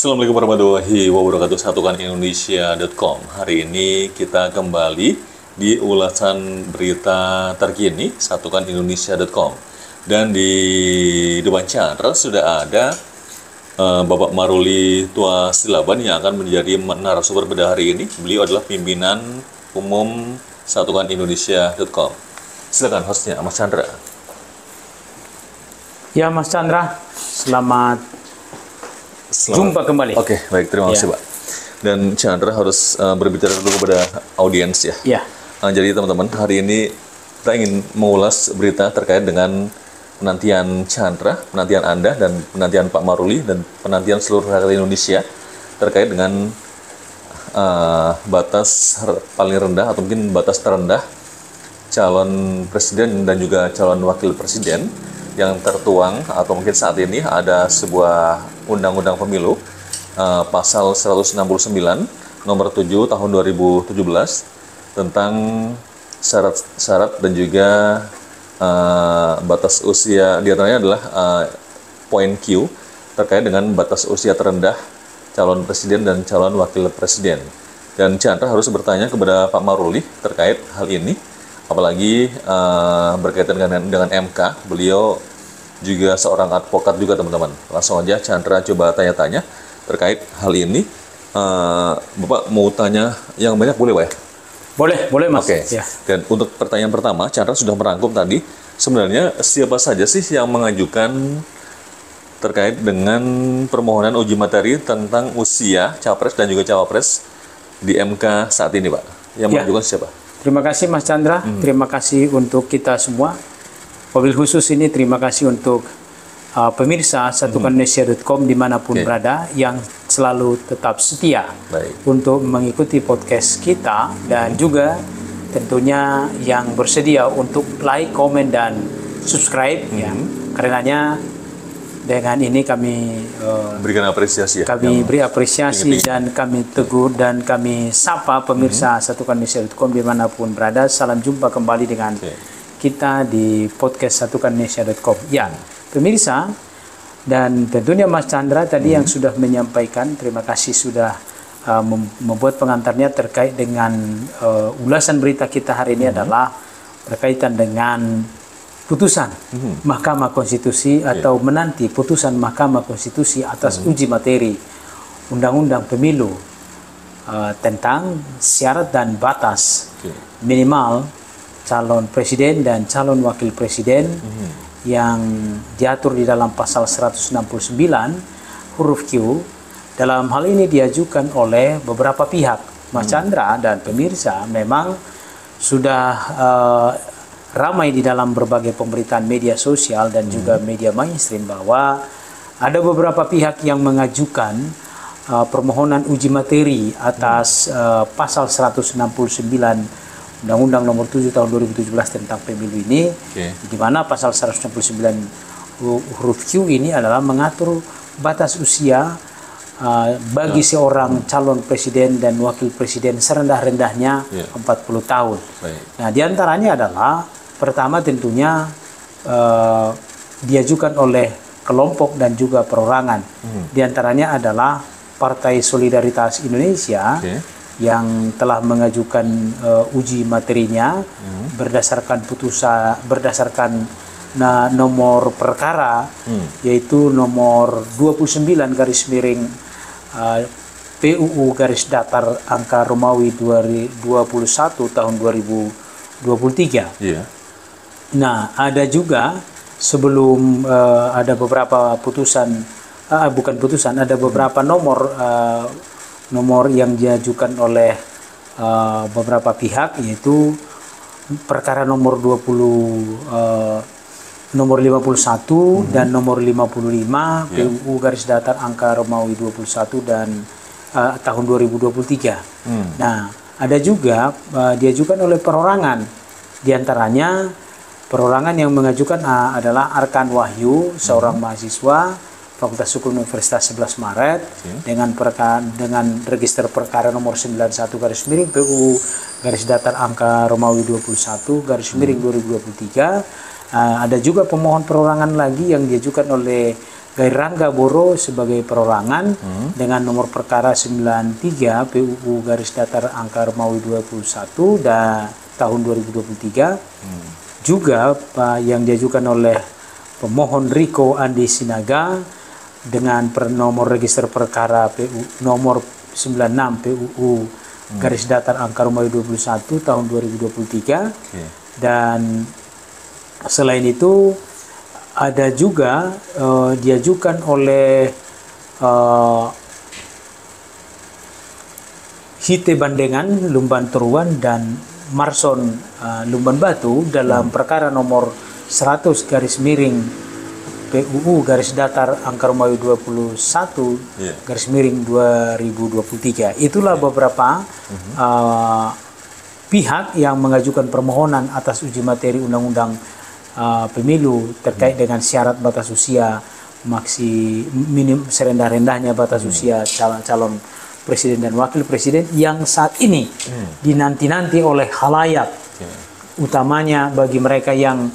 Assalamualaikum warahmatullahi wabarakatuh. Satukan Indonesia.com. Hari ini kita kembali di ulasan berita terkini Satukan Indonesia.com. Dan di depan channel sudah ada Bapak Maruli Tua Silaban yang akan menjadi narasumber pada hari ini. Beliau adalah pimpinan umum Satukan Indonesia.com. Silakan hostnya, Mas Chandra. Ya, Mas Chandra, selamat jumpa kembali. Oke, baik, terima kasih, Pak. Dan Chandra harus berbicara dulu kepada audiens ya. Ya. Jadi teman-teman, hari ini kita ingin mengulas berita terkait dengan penantian Chandra, penantian Anda dan penantian Pak Maruli dan penantian seluruh rakyat Indonesia terkait dengan batas paling rendah atau mungkin batas terendah calon presiden dan juga calon wakil presiden yang tertuang atau mungkin saat ini ada sebuah undang-undang pemilu pasal 169 nomor 7 tahun 2017 tentang syarat-syarat dan juga batas usia, di antaranya adalah poin Q terkait dengan batas usia terendah calon presiden dan calon wakil presiden. Dan Chandra harus bertanya kepada Pak Maruli terkait hal ini, apalagi berkaitan dengan MK. Beliau juga seorang advokat juga, teman-teman. Langsung aja Chandra coba tanya-tanya terkait hal ini. Bapak mau tanya yang banyak boleh, Pak ya? Boleh Mas. Oke. Ya. Dan untuk pertanyaan pertama, Chandra sudah merangkum tadi. Sebenarnya siapa saja sih yang mengajukan terkait dengan permohonan uji materi tentang usia capres dan juga cawapres di MK saat ini, Pak? Yang mengajukan siapa? Terima kasih Mas Chandra. Terima kasih untuk kita semua. Wabil khusus ini terima kasih untuk pemirsa Satukanindonesia.com dimanapun berada yang selalu tetap setia untuk mengikuti podcast kita dan juga tentunya yang bersedia untuk like, komen, dan subscribe ya. Karenanya dengan ini kami berikan apresiasi ya. Kami beri apresiasi dan kami tegur dan kami sapa pemirsa Satukanindonesia.com dimanapun berada. Salam jumpa kembali dengan kita di podcast Satukanindonesia.com. Ya, pemirsa dan tentunya Mas Chandra tadi yang sudah menyampaikan, terima kasih sudah membuat pengantarnya terkait dengan ulasan berita kita hari ini adalah berkaitan dengan putusan Mahkamah Konstitusi atau menanti putusan Mahkamah Konstitusi atas uji materi Undang-Undang Pemilu tentang syarat dan batas minimal calon presiden dan calon wakil presiden yang diatur di dalam pasal 169 huruf Q. Dalam hal ini diajukan oleh beberapa pihak. Mas Chandra dan pemirsa memang sudah ramai di dalam berbagai pemberitaan media sosial dan juga media mainstream bahwa ada beberapa pihak yang mengajukan permohonan uji materi atas pasal 169 Undang-Undang Nomor 7 Tahun 2017 tentang Pemilu ini, di mana pasal 169 huruf Q ini adalah mengatur batas usia bagi seorang calon presiden dan wakil presiden serendah-rendahnya 40 tahun. Nah, diantaranya adalah pertama tentunya diajukan oleh kelompok dan juga perorangan. Diantaranya adalah Partai Solidaritas Indonesia yang telah mengajukan uji materinya berdasarkan nomor perkara yaitu nomor 29 garis miring PUU garis datar angka Romawi 2021 tahun 2023. Nah, ada juga sebelum ada beberapa putusan ada beberapa nomor yang diajukan oleh beberapa pihak, yaitu perkara nomor 51 dan nomor 55 PUU garis datar angka Romawi 21 dan tahun 2023. Nah, ada juga diajukan oleh perorangan. Di antaranya perorangan yang mengajukan adalah Arkan Wahyu, seorang mahasiswa Fakultas Hukum Universitas 11 Maret dengan register perkara nomor 91 garis miring PUU garis datar angka Romawi 21 garis miring 2023. Ada juga pemohon perorangan lagi yang diajukan oleh Gairangga Boro sebagai perorangan dengan nomor perkara 93 PUU garis datar angka Romawi 21 dan tahun 2023. Juga yang diajukan oleh pemohon Riko Andi Sinaga dengan nomor register perkara PU nomor 96 PUU garis datar angka Romawi 21 tahun 2023. Dan selain itu ada juga diajukan oleh Hite Bandengan Lumban Turuan dan Marson Lumban Batu dalam perkara nomor 100 garis miring PUU garis datar angka Romawi 21 garis miring 2023. Itulah beberapa pihak yang mengajukan permohonan atas uji materi undang-undang pemilu terkait dengan syarat batas usia minim serendah-rendahnya batas usia calon presiden dan wakil presiden yang saat ini dinanti-nanti oleh khalayak, utamanya bagi mereka yang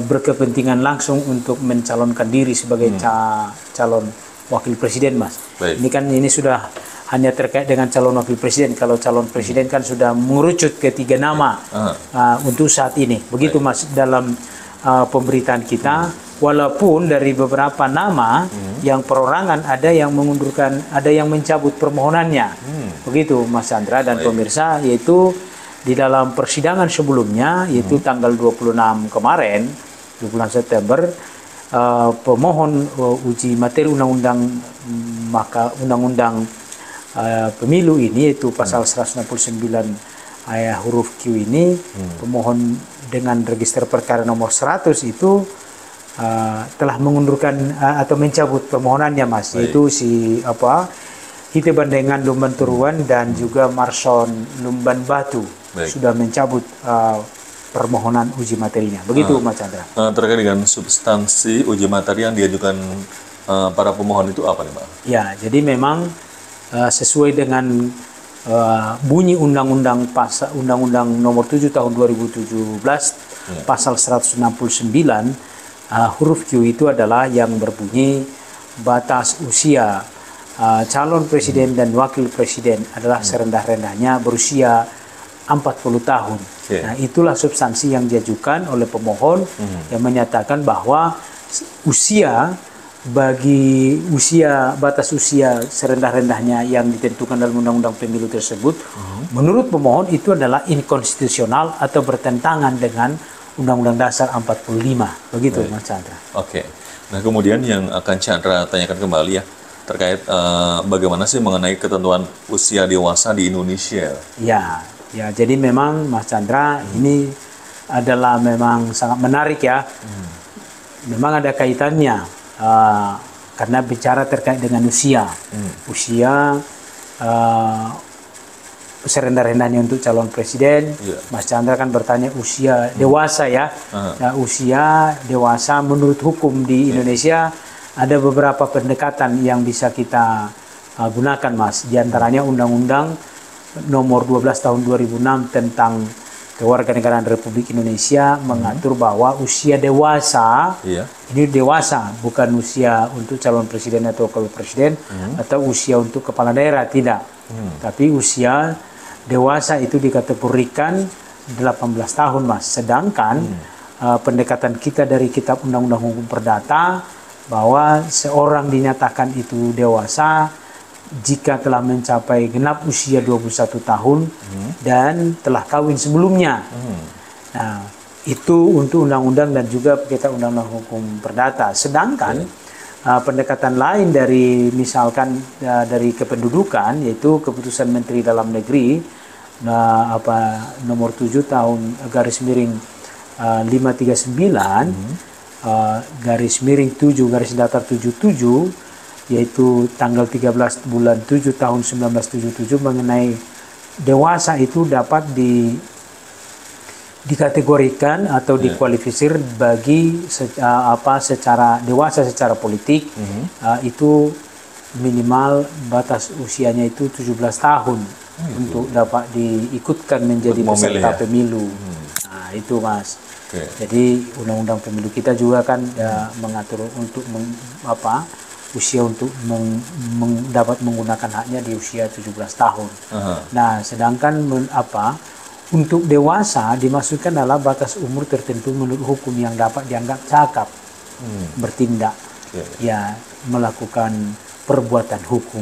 berkepentingan langsung untuk mencalonkan diri sebagai calon wakil presiden, Mas. Baik. Ini sudah hanya terkait dengan calon wakil presiden. Kalau calon presiden kan sudah mengerucut ke 3 nama untuk saat ini. Begitu Mas dalam pemberitaan kita. Walaupun dari beberapa nama yang perorangan ada yang mengundurkan, ada yang mencabut permohonannya. Begitu Mas Chandra dan pemirsa, yaitu di dalam persidangan sebelumnya, yaitu tanggal 26 kemarin, 26 September, pemohon uji materi undang-undang pemilu ini, yaitu pasal 169 huruf Q ini, pemohon dengan register perkara nomor 100 itu telah mengundurkan atau mencabut permohonannya, Mas. Yaitu Hite Bandengan Lumban Turuan dan juga Marson Lumban Batu sudah mencabut permohonan uji materinya. Begitu Mas Chandra. Terkait dengan substansi uji materi yang diajukan para pemohon itu apa nih, Pak? Ya, jadi memang sesuai dengan bunyi undang-undang nomor 7 tahun 2017 pasal 169 huruf Q itu adalah yang berbunyi batas usia calon presiden dan wakil presiden adalah serendah-rendahnya berusia 40 tahun. Nah, itulah substansi yang diajukan oleh pemohon yang menyatakan bahwa batas usia serendah-rendahnya yang ditentukan dalam undang-undang pemilu tersebut menurut pemohon itu adalah inkonstitusional atau bertentangan dengan Undang-Undang Dasar 45. Begitu Mas Chandra. Oke. Nah, kemudian yang akan Chandra tanyakan kembali ya terkait bagaimana sih mengenai ketentuan usia dewasa di Indonesia. Ya, jadi memang Mas Chandra ini adalah memang sangat menarik ya. Memang ada kaitannya karena bicara terkait dengan usia. Usia serendah-rendahnya untuk calon presiden. Mas Chandra kan bertanya usia dewasa ya. Nah, usia dewasa menurut hukum di Indonesia ada beberapa pendekatan yang bisa kita gunakan, Mas. Di antaranya Undang-Undang nomor 12 tahun 2006 tentang Kewarganegaraan Republik Indonesia mengatur bahwa usia dewasa ini dewasa, bukan usia untuk calon presiden atau wakil presiden atau usia untuk kepala daerah, tidak. Tapi usia dewasa itu dikategorikan 18 tahun, Mas. Sedangkan pendekatan kita dari Kitab Undang-Undang Hukum Perdata bahwa seorang dinyatakan itu dewasa jika telah mencapai genap usia 21 tahun dan telah kawin sebelumnya. Nah, itu untuk undang-undang dan juga Kitab Undang-Undang Hukum Perdata. Sedangkan pendekatan lain dari misalkan dari kependudukan, yaitu Keputusan Menteri Dalam Negeri nomor 7 tahun garis miring 539 garis miring 7 garis datar 77, yaitu tanggal 13 bulan 7 tahun 1977 mengenai dewasa itu dapat dikategorikan atau dikualifikasi bagi secara dewasa secara politik. Itu minimal batas usianya itu 17 tahun untuk dapat diikutkan menjadi peserta pemilu. Nah, itu Mas. Jadi undang-undang pemilu kita juga kan mengatur untuk usia untuk dapat menggunakan haknya di usia 17 tahun. Nah, sedangkan untuk dewasa dimaksudkan adalah batas umur tertentu menurut hukum yang dapat dianggap cakap bertindak, ya melakukan perbuatan hukum.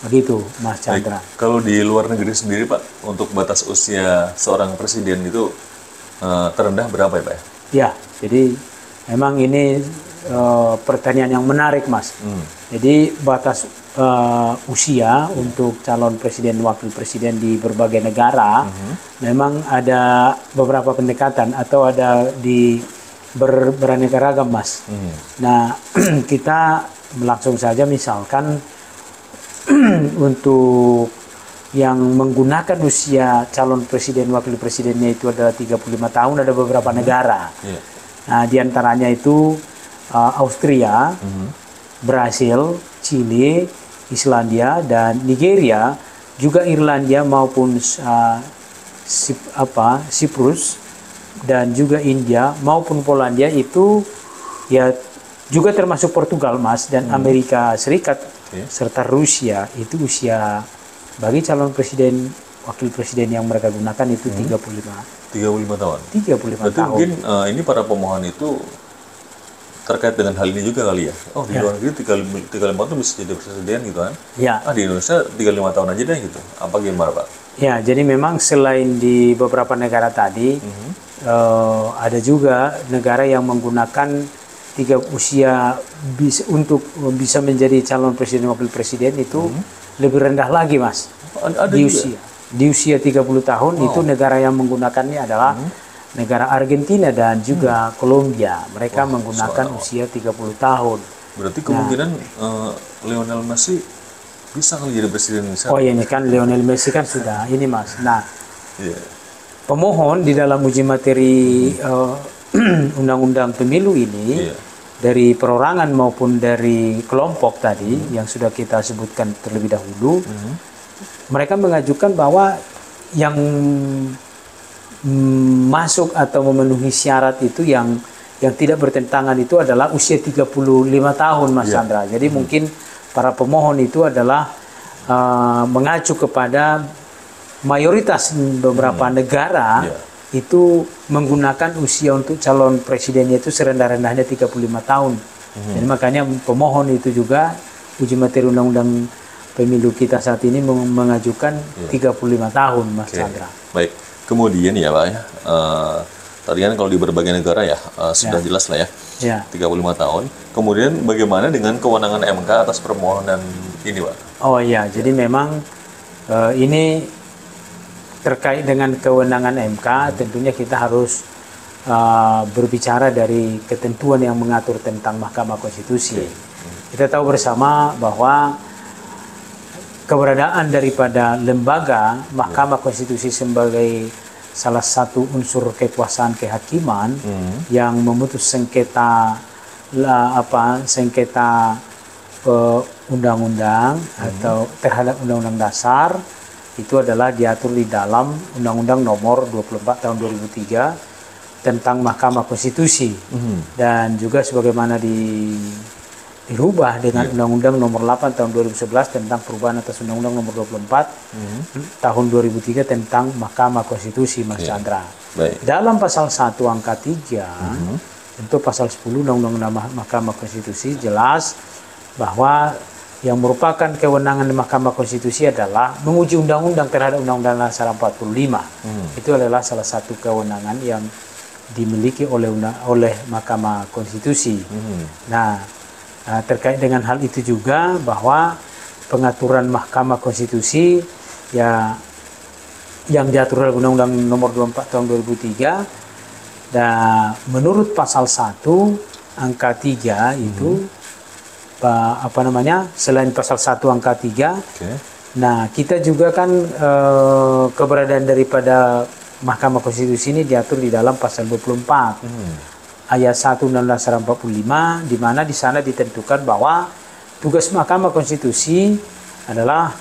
Begitu, Mas Chandra. Kalau di luar negeri sendiri, Pak, untuk batas usia seorang presiden itu terendah berapa ya, Pak? Ya, jadi memang ini pertanyaan yang menarik, Mas. Jadi batas usia untuk calon presiden, wakil presiden di berbagai negara memang ada beberapa pendekatan atau ada di beraneka ragam, Mas. Nah, kita langsung saja misalkan untuk yang menggunakan usia calon presiden, wakil presidennya itu adalah 35 tahun, ada beberapa negara. Nah, diantaranya itu Austria, Brasil, Chile, Islandia, dan Nigeria, juga Irlandia maupun Siprus, dan juga India maupun Polandia itu ya juga termasuk Portugal, Mas, dan Amerika Serikat serta Rusia itu usia bagi calon presiden, wakil presiden yang mereka gunakan itu 35 tahun. 35 Berarti tahun. mungkin ini para pemohon itu terkait dengan hal ini juga kali ya. Oh, di luar negeri 35 tahun bisa jadi presiden gitu kan. Ya. Di Indonesia 35 tahun aja deh gitu. Apa gimana, Pak? Ya, jadi memang selain di beberapa negara tadi, ada juga negara yang menggunakan usia untuk bisa menjadi calon presiden, wakil presiden itu lebih rendah lagi, Mas. Ada di juga? usia 30 tahun itu negara yang menggunakannya adalah negara Argentina dan juga Kolombia. Mereka menggunakan usia 30 tahun. Berarti kemungkinan Lionel Messi bisa kali jadi presiden Indonesia. Oh, ini kan Lionel Messi kan sudah ini, Mas. Nah, pemohon di dalam uji materi undang-undang pemilu ini dari perorangan maupun dari kelompok tadi yang sudah kita sebutkan terlebih dahulu, mereka mengajukan bahwa yang masuk atau memenuhi syarat itu yang tidak bertentangan itu adalah usia 35 tahun, Mas Chandra. Jadi mungkin para pemohon itu adalah mengacu kepada mayoritas beberapa negara itu menggunakan usia untuk calon presidennya itu serendah-rendahnya 35 tahun. Jadi makanya pemohon itu juga uji materi undang-undang pemilu kita saat ini mengajukan 35 tahun, Mas Chandra. Baik. Kemudian ya, Pak ya, tadi kan kalau di berbagai negara ya sudah jelas lah ya, 35 tahun. Kemudian bagaimana dengan kewenangan MK atas permohonan ini, Pak? Oh iya, jadi memang ini terkait dengan kewenangan MK, tentunya kita harus berbicara dari ketentuan yang mengatur tentang Mahkamah Konstitusi. Kita tahu bersama bahwa keberadaan daripada lembaga Mahkamah Konstitusi sebagai salah satu unsur kekuasaan kehakiman yang memutus sengketa undang-undang atau terhadap undang-undang dasar itu adalah diatur di dalam Undang-Undang Nomor 24 Tahun 2003 tentang Mahkamah Konstitusi dan juga sebagaimana dirubah dengan Undang-Undang Nomor 8 Tahun 2011 tentang perubahan atas Undang-Undang Nomor 24 Tahun 2003 tentang Mahkamah Konstitusi, Mas Chandra. Dalam pasal 1 angka 3 untuk pasal 10 Undang-Undang Mahkamah Konstitusi jelas bahwa yang merupakan kewenangan Mahkamah Konstitusi adalah menguji undang-undang terhadap Undang-Undang Dasar 45. Itu adalah salah satu kewenangan yang dimiliki oleh Mahkamah Konstitusi. Nah, terkait dengan hal itu juga bahwa pengaturan Mahkamah Konstitusi ya yang diatur oleh Undang-Undang Nomor 24 Tahun 2003 dan menurut pasal 1 angka 3 itu selain pasal 1 angka 3 nah kita juga kan keberadaan daripada Mahkamah Konstitusi ini diatur di dalam pasal 24 ayat 1 Undang-Undang Dasar 45 di mana di sana ditentukan bahwa tugas Mahkamah Konstitusi adalah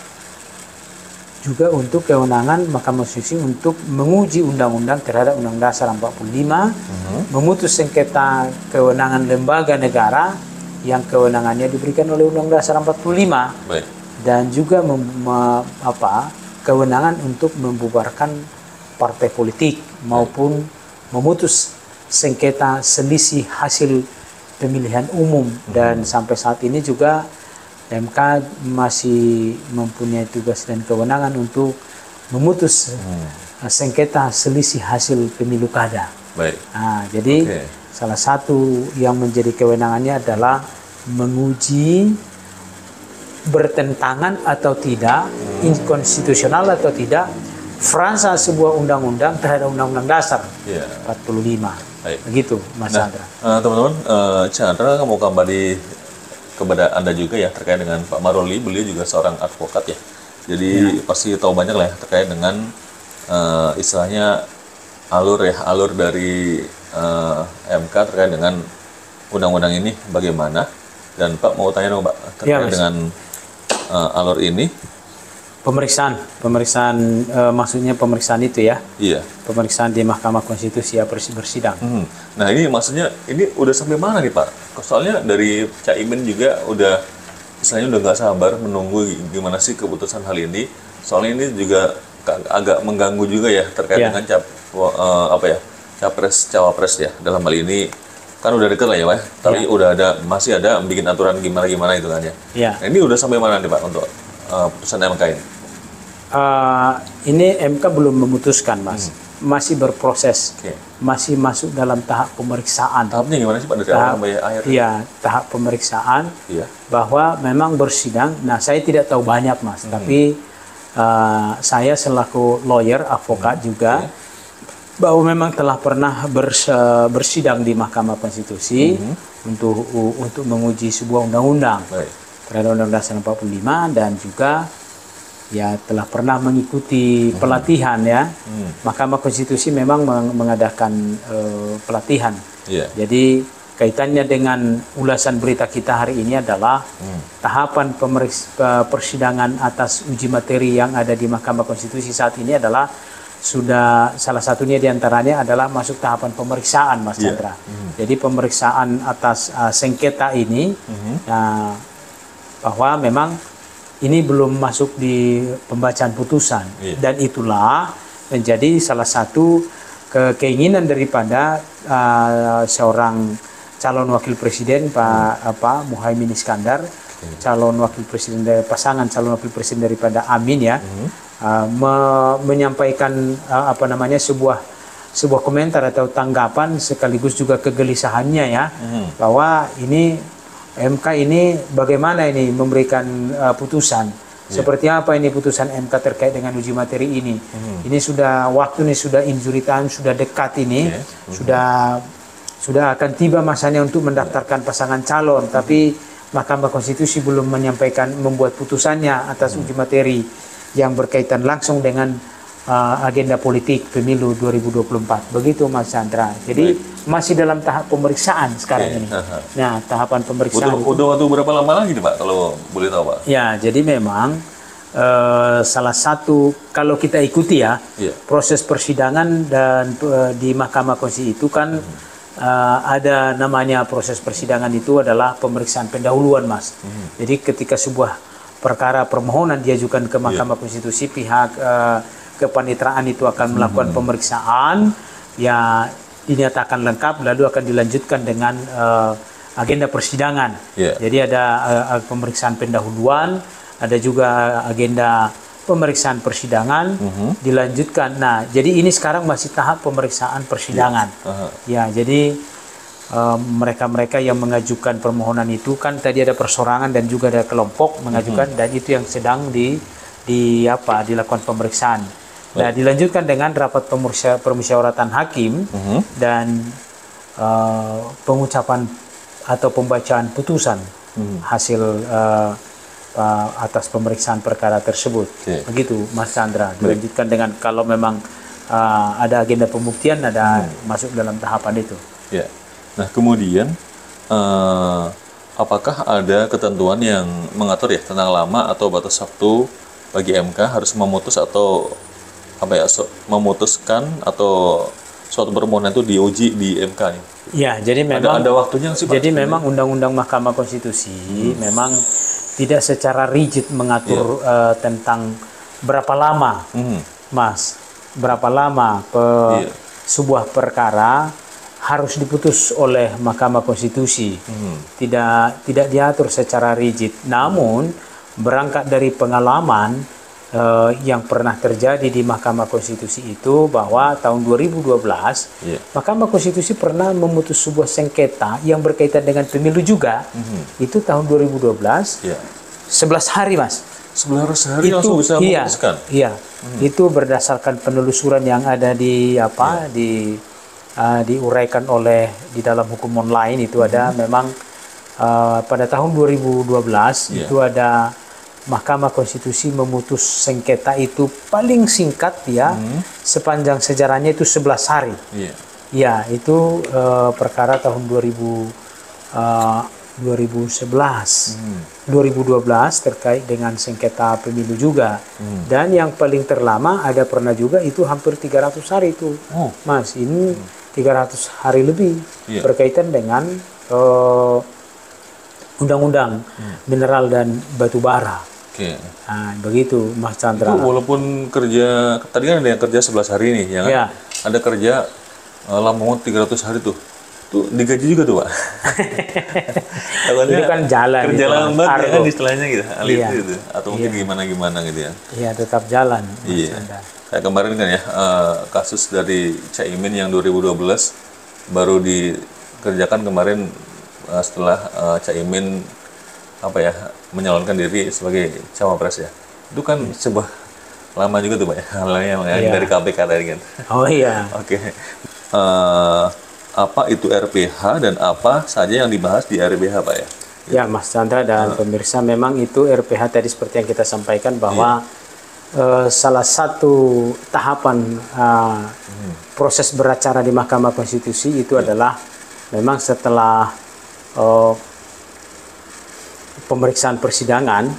juga untuk kewenangan Mahkamah Konstitusi untuk menguji undang-undang terhadap Undang-Undang Dasar 45, memutus sengketa kewenangan lembaga negara yang kewenangannya diberikan oleh Undang-Undang Dasar 45, Baik. dan juga kewenangan untuk membubarkan partai politik maupun memutus sengketa selisih hasil pemilihan umum. Dan sampai saat ini juga MK masih mempunyai tugas dan kewenangan untuk memutus sengketa selisih hasil pemilu kada. Baik. Nah, jadi salah satu yang menjadi kewenangannya adalah menguji bertentangan atau tidak, inkonstitusional atau tidak, frasa sebuah undang-undang terhadap Undang-Undang Dasar 45. Baik. Begitu, Mas Chandra. Teman-teman, Chandra mau kembali kepada Anda juga ya terkait dengan Pak Maruli. Beliau juga seorang advokat ya. Jadi pasti tahu banyak lah ya terkait dengan istilahnya alur dari MK terkait dengan undang-undang ini bagaimana. Dan Pak mau tanya dong Pak terkait dengan alur ini. Pemeriksaan maksudnya pemeriksaan itu ya? Iya. Pemeriksaan di Mahkamah Konstitusi ya, bersidang. Nah ini maksudnya ini udah sampai mana nih Pak? Soalnya dari Caimin juga udah istilahnya udah nggak sabar menunggu gimana sih keputusan hal ini. Soalnya ini juga agak mengganggu juga ya terkait dengan capres cawapres ya. Dalam hal ini kan udah deket lah ya Pak. Tapi masih ada bikin aturan gimana itu kan ya. Nah, ini udah sampai mana nih Pak untuk putusan MK ini? Ini MK belum memutuskan, Mas. Masih berproses. Masih masuk dalam tahap pemeriksaan. Tahapnya gimana sih Pak dari awal sampai akhir? Iya, tahap pemeriksaan. Bahwa memang bersidang. Nah, saya tidak tahu banyak, Mas. Tapi saya selaku lawyer, advokat juga, bahwa memang telah pernah bersidang di Mahkamah Konstitusi untuk menguji sebuah undang-undang terhadap Undang-Undang Dasar 45, dan juga ya telah pernah mengikuti pelatihan ya. Mahkamah Konstitusi memang mengadakan pelatihan. Jadi kaitannya dengan ulasan berita kita hari ini adalah tahapan persidangan atas uji materi yang ada di Mahkamah Konstitusi saat ini adalah sudah salah satunya diantaranya adalah masuk tahapan pemeriksaan, Mas Chandra. Jadi pemeriksaan atas sengketa ini bahwa memang ini belum masuk di pembacaan putusan, dan itulah menjadi salah satu keinginan daripada seorang calon wakil presiden Pak Muhaimin Iskandar, calon wakil presiden dari pasangan calon wakil presiden daripada Amin ya, menyampaikan sebuah komentar atau tanggapan sekaligus juga kegelisahannya ya, bahwa ini MK ini bagaimana ini memberikan putusan. Seperti apa ini putusan MK terkait dengan uji materi ini. Ini sudah waktu ini sudah injury time, sudah dekat ini. Sudah akan tiba masanya untuk mendaftarkan pasangan calon, tapi Mahkamah Konstitusi belum membuat putusannya atas uji materi yang berkaitan langsung dengan agenda politik pemilu 2024. Begitu Mas Chandra. Jadi masih dalam tahap pemeriksaan sekarang ini. Nah, tahapan pemeriksaan udah waktu berapa lama lagi nih Pak kalau boleh tahu Pak? Ya, jadi memang salah satu kalau kita ikuti ya, proses persidangan dan di Mahkamah Konstitusi itu kan ada namanya proses persidangan itu adalah pemeriksaan pendahuluan, Mas. Jadi ketika sebuah perkara permohonan diajukan ke Mahkamah Konstitusi, pihak kepanitraan itu akan melakukan pemeriksaan, ya dinyatakan lengkap, lalu akan dilanjutkan dengan agenda persidangan. Jadi ada pemeriksaan pendahuluan, ada juga agenda pemeriksaan persidangan, dilanjutkan. Nah, jadi ini sekarang masih tahap pemeriksaan persidangan. Ya, jadi mereka-mereka yang mengajukan permohonan itu kan tadi ada persorangan dan juga ada kelompok mengajukan, dan itu yang sedang dilakukan pemeriksaan. Nah, dilanjutkan dengan rapat permusyawaratan hakim dan pengucapan atau pembacaan putusan hasil atas pemeriksaan perkara tersebut. Begitu Mas Chandra. Dilanjutkan dengan kalau memang ada agenda pembuktian, ada masuk dalam tahapan itu. Nah, kemudian apakah ada ketentuan yang mengatur ya tentang lama atau batas waktu bagi MK harus memutus atau memutuskan atau suatu permohonan itu diuji di MK nih. Ya, jadi memang ada waktunya sih, Pak. Jadi memang Undang-Undang Mahkamah Konstitusi memang tidak secara rigid mengatur tentang berapa lama, Mas, berapa lama sebuah perkara harus diputus oleh Mahkamah Konstitusi. Tidak diatur secara rigid. Namun berangkat dari pengalaman yang pernah terjadi di Mahkamah Konstitusi itu, bahwa tahun 2012 Mahkamah Konstitusi pernah memutus sebuah sengketa yang berkaitan dengan pemilu juga. Itu tahun 2012 11 hari, Mas. 11 hari langsung bisa memutuskan. Iya. Itu berdasarkan penelusuran yang ada di diuraikan oleh di dalam hukum online itu ada memang pada tahun 2012 itu ada Mahkamah Konstitusi memutus sengketa itu paling singkat sepanjang sejarahnya itu 11 hari. Ya, itu perkara tahun 2011, 2012 terkait dengan sengketa pemilu juga. Dan yang paling terlama ada pernah juga itu hampir 300 hari itu. Mas, ini 300 hari lebih berkaitan dengan undang-undang mineral dan batu bara. Nah, begitu Mas Chandra. Itu walaupun kerja, tadi kan ada yang kerja 11 hari nih, ya kan? Ada kerja lama banget 300 hari tuh. Tuh digaji juga tuh, Pak. Itu kan jalan. Kerja lambat ya kan istilahnya gitu. Gitu. Atau mungkin gimana gitu ya. Iya, tetap jalan. Mas Chandra. Kayak kemarin kan ya, kasus dari Caimin yang 2012 baru dikerjakan kemarin setelah Caimin menyalonkan diri sebagai cawapres ya. Itu kan sebuah lama juga tuh, Pak ya. Yang dari KPK tadi kan. Oh iya. Oke. Apa itu RPH dan apa saja yang dibahas di RPH, Pak ya? Ya, Mas Chandra dan pemirsa, memang itu RPH tadi seperti yang kita sampaikan bahwa salah satu tahapan proses beracara di Mahkamah Konstitusi itu adalah memang setelah pemeriksaan persidangan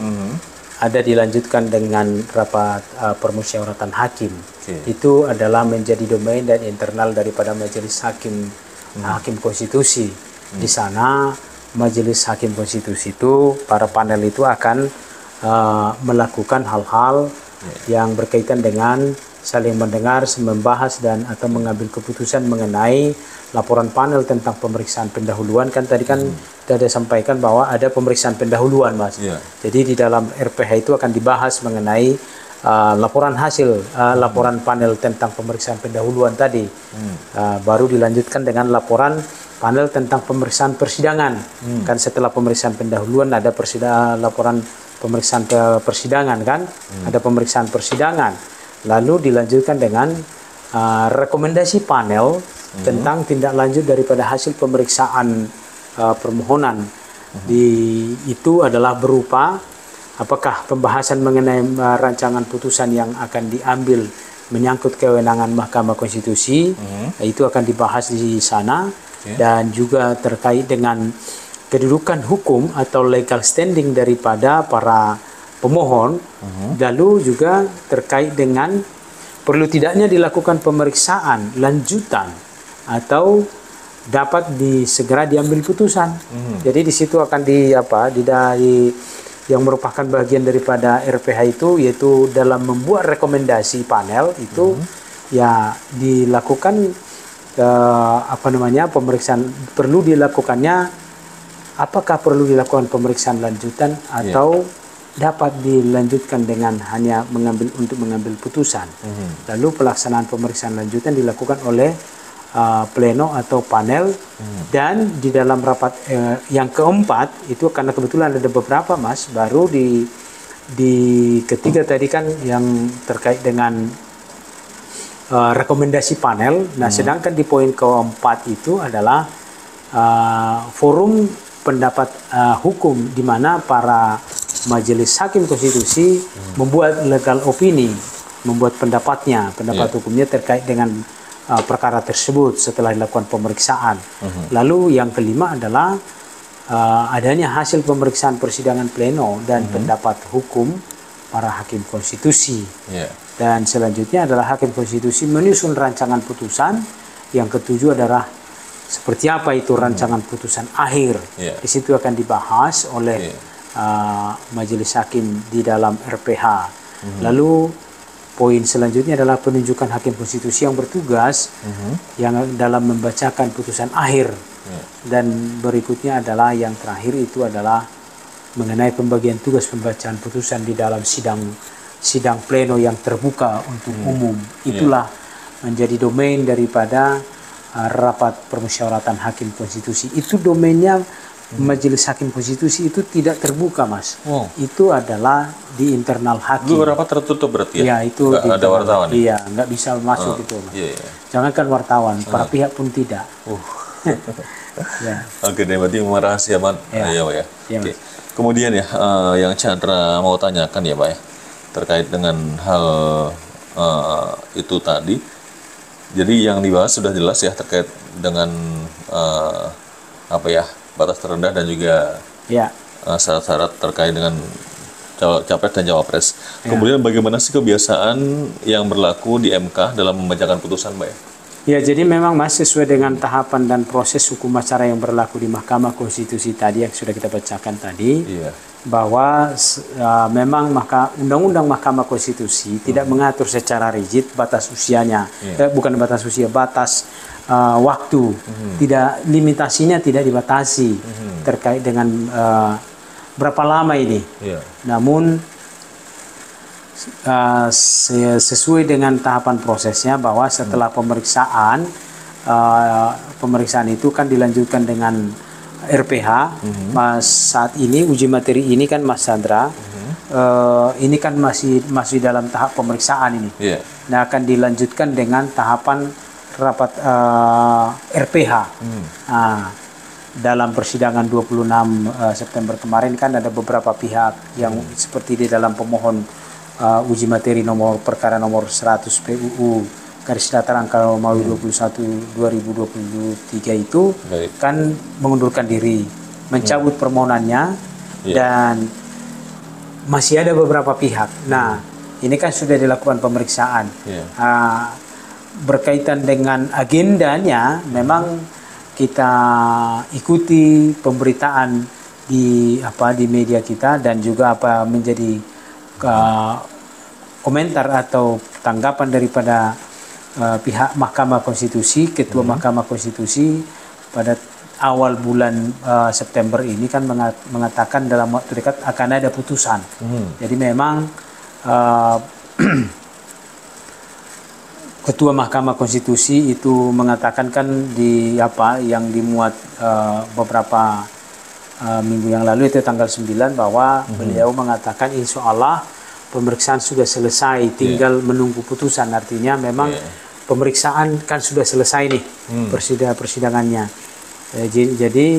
ada dilanjutkan dengan rapat permusyawaratan hakim. Itu adalah menjadi domain dan internal daripada majelis hakim konstitusi. Di sana majelis hakim konstitusi itu, para panel itu akan melakukan hal-hal yang berkaitan dengan saling mendengar, membahas dan atau mengambil keputusan mengenai laporan panel tentang pemeriksaan pendahuluan. Kan tadi kan sudah sampaikan bahwa ada pemeriksaan pendahuluan, Mas. Jadi di dalam RPH itu akan dibahas mengenai laporan hasil laporan panel tentang pemeriksaan pendahuluan tadi. Baru dilanjutkan dengan laporan panel tentang pemeriksaan persidangan. Kan setelah pemeriksaan pendahuluan ada laporan pemeriksaan persidangan kan? Ada pemeriksaan persidangan. Lalu dilanjutkan dengan rekomendasi panel tentang tindak lanjut daripada hasil pemeriksaan permohonan. Itu adalah berupa apakah pembahasan mengenai rancangan putusan yang akan diambil menyangkut kewenangan Mahkamah Konstitusi, itu akan dibahas di sana. Dan juga terkait dengan kedudukan hukum atau legal standing daripada para pemohon. Lalu juga terkait dengan perlu tidaknya dilakukan pemeriksaan lanjutan atau dapat segera diambil putusan. Jadi di situ akan yang merupakan bagian daripada RPH itu, yaitu dalam membuat rekomendasi panel itu ya dilakukan pemeriksaan, perlu dilakukannya, apakah perlu dilakukan pemeriksaan lanjutan atau dapat dilanjutkan dengan hanya mengambil putusan. Lalu pelaksanaan pemeriksaan lanjutan dilakukan oleh pleno atau panel. Dan di dalam rapat yang keempat itu, karena kebetulan ada beberapa, Mas, baru di ketiga tadi kan yang terkait dengan rekomendasi panel. Nah, sedangkan di poin keempat itu adalah forum pendapat hukum, di mana para majelis hakim konstitusi membuat legal opini, membuat pendapat hukumnya terkait dengan perkara tersebut setelah dilakukan pemeriksaan. Lalu yang kelima adalah adanya hasil pemeriksaan persidangan pleno dan pendapat hukum para hakim konstitusi. Yeah. Dan selanjutnya adalah hakim konstitusi menyusun rancangan putusan. Yang ketujuh adalah seperti apa itu rancangan putusan akhir. Yeah. Di situ akan dibahas oleh majelis hakim di dalam RPH. Lalu poin selanjutnya adalah penunjukan hakim konstitusi yang bertugas yang dalam membacakan putusan akhir. Dan berikutnya adalah yang terakhir itu adalah mengenai pembagian tugas pembacaan putusan di dalam sidang pleno yang terbuka untuk umum. Itulah menjadi domain daripada rapat permusyawaratan hakim konstitusi. Itu domainnya majelis hakim konstitusi itu tidak terbuka, Mas. Itu adalah di internal hakim. Itu rapat tertutup berarti ya? Ya, itu nggak ada wartawan. Iya, nggak bisa masuk itu, Mas. Jangankan wartawan, para pihak pun tidak. Oke, berarti merahasiakan. Ya. Oke. Kemudian ya, yang Chandra mau tanyakan ya, Pak ya, terkait dengan hal itu tadi. Jadi yang dibahas sudah jelas ya terkait dengan batas terendah dan juga syarat-syarat terkait dengan capres dan cawapres. Kemudian bagaimana sih kebiasaan yang berlaku di MK dalam membacakan putusan, Mbak ya? Ya, jadi memang masih sesuai dengan tahapan dan proses hukum acara yang berlaku di Mahkamah Konstitusi tadi yang sudah kita bacakan tadi, bahwa memang Undang-Undang Mahkamah Konstitusi tidak mengatur secara rigid batas usianya, bukan batas usia, batas waktu, tidak, limitasinya tidak dibatasi terkait dengan berapa lama ini. Namun sesuai dengan tahapan prosesnya bahwa setelah pemeriksaan itu kan dilanjutkan dengan RPH. Saat ini uji materi ini kan Mas Chandra ini kan masih dalam tahap pemeriksaan ini. Nah, akan dilanjutkan dengan tahapan rapat RPH. Dalam persidangan 26 September kemarin kan ada beberapa pihak yang seperti di dalam pemohon uji materi perkara nomor 100 PUU garis datar angka Romawi 21 2023 itu kan mengundurkan diri, mencabut permohonannya, dan masih ada beberapa pihak. Nah, ini kan sudah dilakukan pemeriksaan. Berkaitan dengan agendanya, memang kita ikuti pemberitaan di media kita dan juga apa menjadi komentar atau tanggapan daripada pihak Mahkamah Konstitusi, Ketua Mahkamah Konstitusi pada awal bulan September ini kan mengatakan dalam waktu dekat akan ada putusan. Jadi memang Ketua Mahkamah Konstitusi itu mengatakan kan yang dimuat beberapa minggu yang lalu itu tanggal 9 bahwa beliau mengatakan insya Allah pemeriksaan sudah selesai, tinggal menunggu putusan. Artinya memang pemeriksaan kan sudah selesai nih persidangannya. Jadi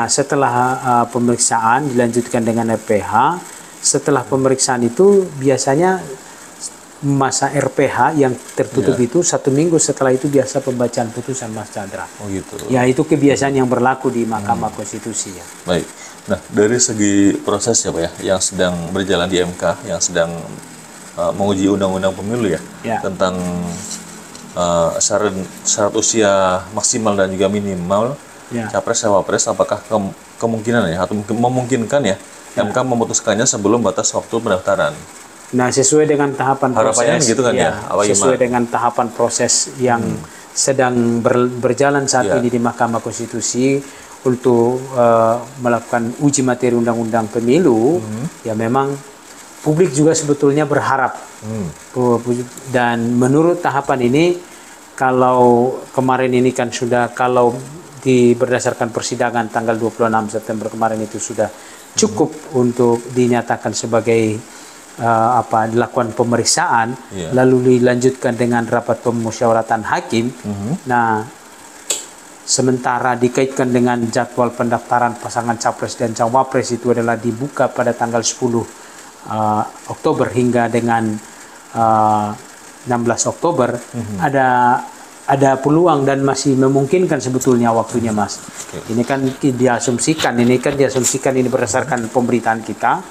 setelah pemeriksaan dilanjutkan dengan RPH. Setelah pemeriksaan itu biasanya masa RPH yang tertutup itu 1 minggu setelah itu biasa pembacaan putusan, Mas Chandra. Oh gitu. Ya, itu kebiasaan yang berlaku di Mahkamah Konstitusi ya. Baik. Nah, dari segi proses ya Pak ya, yang sedang berjalan di MK, yang sedang menguji undang-undang pemilu ya, tentang syarat usia maksimal dan juga minimal capres cawapres, apakah kemungkinan ya atau memungkinkan ya MK memutuskannya sebelum batas waktu pendaftaran? Nah, sesuai dengan tahapan proses gitu kan sesuai dengan tahapan proses yang sedang berjalan saat ini di Mahkamah Konstitusi untuk melakukan uji materi undang-undang pemilu, ya memang publik juga sebetulnya berharap. Dan menurut tahapan ini, kalau kemarin ini kan sudah, kalau berdasarkan persidangan tanggal 26 September kemarin itu sudah cukup untuk dinyatakan sebagai dilakukan pemeriksaan, lalu dilanjutkan dengan rapat pemusyawaratan hakim. Nah, sementara dikaitkan dengan jadwal pendaftaran pasangan capres dan cawapres itu adalah dibuka pada tanggal 10 Oktober hingga dengan 16 Oktober, ada ada peluang dan masih memungkinkan sebetulnya waktunya, Mas. Ini kan diasumsikan ini berdasarkan pemberitaan kita,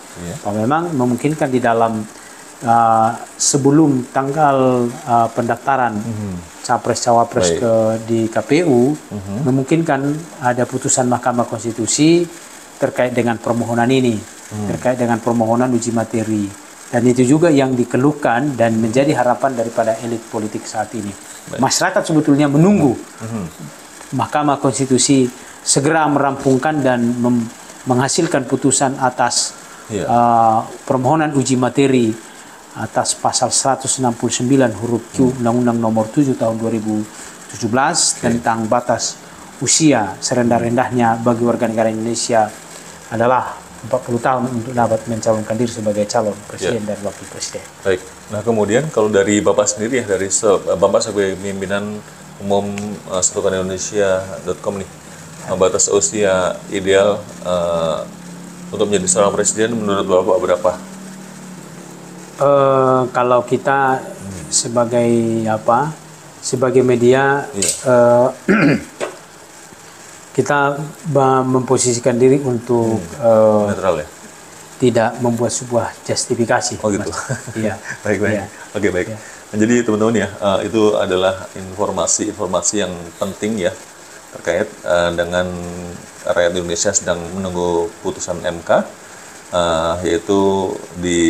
bahwa memang memungkinkan di dalam sebelum tanggal pendaftaran capres-cawapres di KPU, memungkinkan ada putusan Mahkamah Konstitusi terkait dengan permohonan ini, terkait dengan permohonan uji materi. Dan itu juga yang dikeluhkan dan menjadi harapan daripada elit politik saat ini. Masyarakat sebetulnya menunggu Mahkamah Konstitusi segera merampungkan dan menghasilkan putusan atas permohonan uji materi atas pasal 169 huruf Q Undang-Undang Nomor 7 Tahun 2017 tentang batas usia serendah-rendahnya bagi warga negara Indonesia adalah 40 tahun untuk dapat mencalonkan diri sebagai calon presiden dan wakil presiden. Baik. Nah, kemudian kalau dari Bapak sendiri ya, dari Bapak sebagai pimpinan umum satukanindonesia.com nih, batas usia ideal untuk menjadi seorang presiden menurut Bapak berapa? Kalau kita sebagai media, kita memposisikan diri untuk netral ya, tidak membuat sebuah justifikasi. Oh gitu. Iya. Baik. Ya. Oke, baik. Nah, jadi teman-teman ya, itu adalah informasi yang penting ya terkait dengan rakyat Indonesia sedang menunggu putusan MK, yaitu di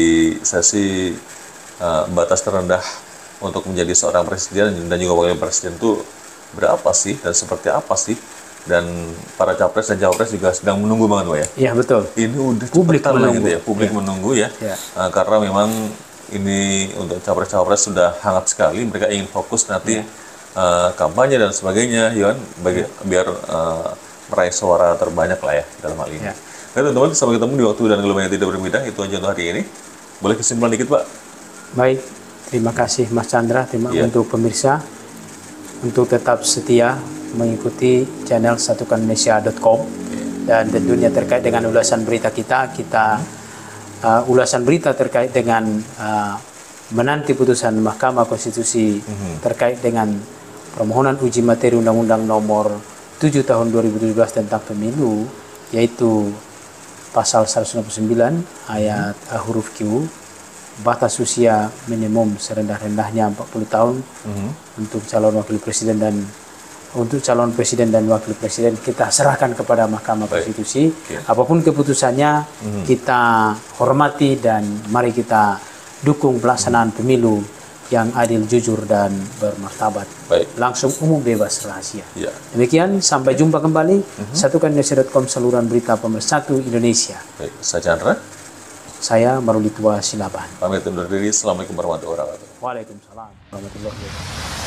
sesi batas terendah untuk menjadi seorang presiden dan juga wakil presiden itu berapa sih dan seperti apa sih? Dan para capres dan cawapres juga sedang menunggu banget, Pak ya. Iya, betul. Ini udah publik menunggu. gitu ya, publik menunggu ya. Karena memang ini untuk capres-cawapres sudah hangat sekali, mereka ingin fokus nanti kampanye dan sebagainya, ya kan, biar meraih suara terbanyak lah ya dalam hal ini. Baik teman-teman, sampai ketemu di waktu dan gelombang yang tidak berbeda. Itu aja untuk hari ini. Boleh kesimpulan dikit, Pak? Baik, terima kasih Mas Chandra, untuk pemirsa untuk tetap setia mengikuti channel satukanindonesia.com, dan tentunya terkait dengan ulasan berita kita ulasan berita terkait dengan menanti putusan Mahkamah Konstitusi terkait dengan permohonan uji materi Undang-Undang Nomor 7 Tahun 2017 tentang pemilu, yaitu pasal 169 ayat huruf Q, batas usia minimum serendah-rendahnya 40 tahun untuk calon wakil presiden dan untuk calon presiden dan wakil presiden, kita serahkan kepada Mahkamah Konstitusi. Apapun keputusannya, kita hormati dan mari kita dukung pelaksanaan pemilu yang adil, jujur, dan bermartabat. Langsung, umum, bebas, rahasia. Demikian, sampai jumpa kembali. Satukanindonesia.com, saluran berita pemersatu Indonesia. Baik, saya Chandra. Saya Maruli Tua Silaban. Pamit undur diri. Assalamualaikum warahmatullahi wabarakatuh. Waalaikumsalam warahmatullahi wabarakatuh.